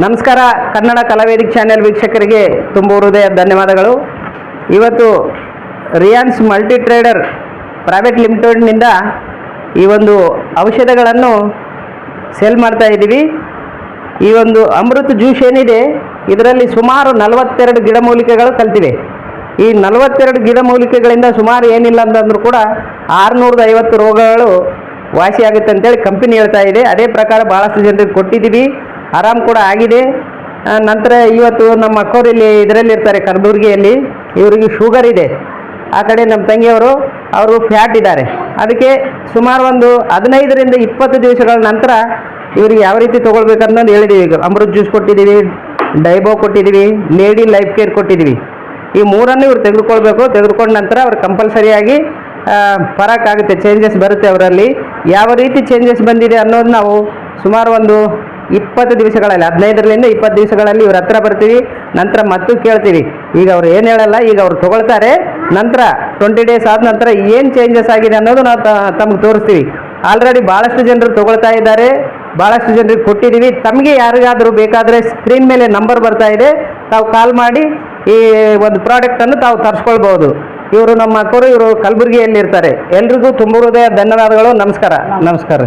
ನಮಸ್ಕಾರ. ಕನ್ನಡ ಕಲಾವೇದಿಕೆ ಚಾನೆಲ್ ವೀಕ್ಷಕರಿಗೆ ತುಂಬ ಹೃದಯ ಧನ್ಯವಾದಗಳು. ಇವತ್ತು ರಿಯಾನ್ಸ್ ಮಲ್ಟಿ ಟ್ರೇಡರ್ ಪ್ರೈವೇಟ್ ಲಿಮಿಟೆಡ್ನಿಂದ ಈ ಒಂದು ಔಷಧಗಳನ್ನು ಸೇಲ್ ಮಾಡ್ತಾ ಇದ್ದೀವಿ. ಈ ಒಂದು ಅಮೃತ್ ಜ್ಯೂಸ್ ಏನಿದೆ ಇದರಲ್ಲಿ ಸುಮಾರು 42 ಗಿಡಮೂಲಿಕೆಗಳು ಕಲ್ತಿವೆ. ಈ 42 ಗಿಡಮೂಲಿಕೆಗಳಿಂದ ಸುಮಾರು ಏನಿಲ್ಲ ಅಂತಂದ್ರೂ ಕೂಡ 650 ರೋಗಗಳು ವಾಸಿಯಾಗುತ್ತೆ ಅಂತೇಳಿ ಕಂಪನಿ ಹೇಳ್ತಾ ಇದೆ. ಅದೇ ಪ್ರಕಾರ ಭಾಳಷ್ಟು ಜನರಿಗೆ ಕೊಟ್ಟಿದ್ದೀವಿ, ಆರಾಮ್ ಕೂಡ ಆಗಿದೆ. ನಂತರ ಇವತ್ತು ನಮ್ಮ ಅಕ್ಕವ್ರು ಇಲ್ಲಿ ಇದರಲ್ಲಿ ಇರ್ತಾರೆ ಕಲಬುರಗಿಯಲ್ಲಿ, ಇವರಿಗೆ ಶುಗರ್ ಇದೆ. ಆ ಕಡೆ ನಮ್ಮ ತಂಗಿಯವರು ಅವರು ಫ್ಯಾಟ್ ಇದ್ದಾರೆ. ಅದಕ್ಕೆ ಸುಮಾರು ಒಂದು 15ರಿಂದ 20 ದಿವಸಗಳ ನಂತರ ಇವ್ರಿಗೆ ಯಾವ ರೀತಿ ತೊಗೊಳ್ಬೇಕನ್ನೋದು ಹೇಳಿದ್ದೀವಿ. ಈಗ ಅಮೃತ್ ಜ್ಯೂಸ್ ಕೊಟ್ಟಿದ್ದೀವಿ, ಡೈಬೋ ಕೊಟ್ಟಿದ್ದೀವಿ, ಲೇಡಿ ಲೈಫ್ ಕೇರ್ ಕೊಟ್ಟಿದ್ದೀವಿ. ಈ ಮೂರನ್ನು ಇವ್ರು ತೆಗೆದುಕೊಳ್ಬೇಕು. ತೆಗೆದುಕೊಂಡ ನಂತರ ಅವ್ರು ಕಂಪಲ್ಸರಿಯಾಗಿ ಫರಕ್ ಆಗುತ್ತೆ, ಚೇಂಜಸ್ ಬರುತ್ತೆ ಅವರಲ್ಲಿ. ಯಾವ ರೀತಿ ಚೇಂಜಸ್ ಬಂದಿದೆ ಅನ್ನೋದು ನಾವು ಸುಮಾರು ಒಂದು 20 ದಿವಸಗಳಲ್ಲಿ 15ರಿಂದ 20 ದಿವಸಗಳಲ್ಲಿ ಇವ್ರ ಹತ್ರ ಬರ್ತೀವಿ. ನಂತರ ಮತ್ತು ಕೇಳ್ತೀವಿ. ಈಗ ಅವ್ರು ಏನು ಹೇಳಲ್ಲ, ಈಗ ಅವ್ರು ತೊಗೊಳ್ತಾರೆ. ನಂತರ 20 ಡೇಸ್ ಆದ ನಂತರ ಏನು ಚೇಂಜಸ್ ಆಗಿದೆ ಅನ್ನೋದು ನಾವು ತಮಗೆ ತೋರಿಸ್ತೀವಿ. ಆಲ್ರೆಡಿ ಭಾಳಷ್ಟು ಜನರು ತೊಗೊಳ್ತಾ ಇದ್ದಾರೆ, ಭಾಳಷ್ಟು ಜನರಿಗೆ ಕೊಟ್ಟಿದ್ದೀವಿ. ತಮಗೆ ಯಾರಿಗಾದರೂ ಬೇಕಾದರೆ ಸ್ಕ್ರೀನ್ ಮೇಲೆ ನಂಬರ್ ಬರ್ತಾ ಇದೆ, ತಾವು ಕಾಲ್ ಮಾಡಿ ಈ ಒಂದು ಪ್ರಾಡಕ್ಟನ್ನು ತಾವು ತರಿಸ್ಕೊಳ್ಬೋದು. ಇವರು ನಮ್ಮ ಅಕ್ಕವರು, ಇವರು ಕಲಬುರಗಿಯಲ್ಲಿ ಇರ್ತಾರೆ. ಎಲ್ರಿಗೂ ತುಂಬ ಹೃದಯ ಧನ್ಯವಾದಗಳು. ನಮಸ್ಕಾರ.